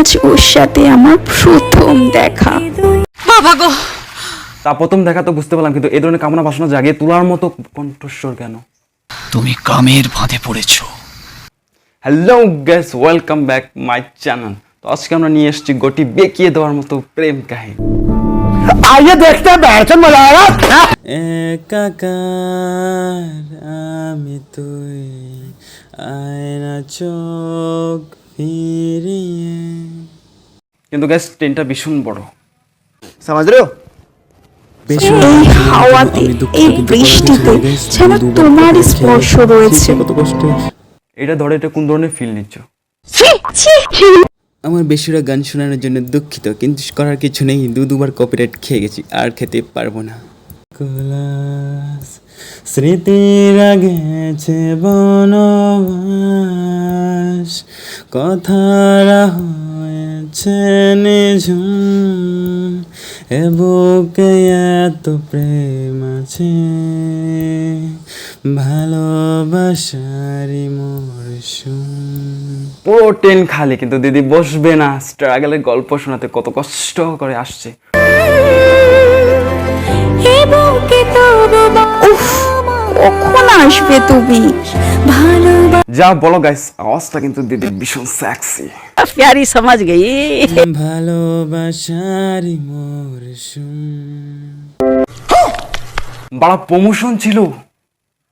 আজ ওর সাথে আমার প্রথম দেখা। বাবা গো, তা প্রথম দেখা তো বুঝতে পারলাম, কিন্তু এই ধরনের কামনা বাসনা জাগিয়ে তোলার মতো কণ্ঠস্বর কেন? তুমি কামের ফাঁদে পড়েছো। Hello guys, welcome back my channel. তো আজকে আমরা নিয়ে এসেছি গটি বেঁকিয়ে দেওয়ার মতো প্রেম কাহিনী। आइए देखते हैं बैठन मजा आएगा। একাকার আমি তুই, আয়না চোখ ফিরিয়ে। কিন্তু গাইস ট্রেনটা ভীষণ বড়, समझ रहे हो? এই হাওয়াতে, এই বৃষ্টিতে যেন তোমারই স্পর্শ রয়েছে। এটা ধরে এটা কোন ধরনের ফিল নিচ্ছ? আমার বেশিরভাগ গান শোনানোর জন্য দুঃখিত, কিন্তু করার কিছু নেই। দুবার কপিরাইট খেয়ে গেছি, আর খেতে পারবো না। স্মৃতিরা গেছে বনবাস, কথারা হয়েছে নিঝুম, এ বুকে এত প্রেম আছে, ভালোবাসারই মরশুম। পুরো ট্রেন খালি, কিন্তু দিদি বসবে না। স্ট্রাগলের গল্প শোনাতে কত কষ্ট করে আসছে। উফ, কখন আসবে তুমি? যা বলো গাইস, আওয়াজটা কিন্তু দিদি ভীষণ সেক্সি। प्यारी समझ गई। ভালোবাসারই মরশুম। বাড়া প্রমোশন ছিল,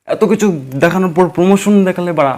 এত কিছু দেখানোর পর প্রমোশন দেখালে বাড়া।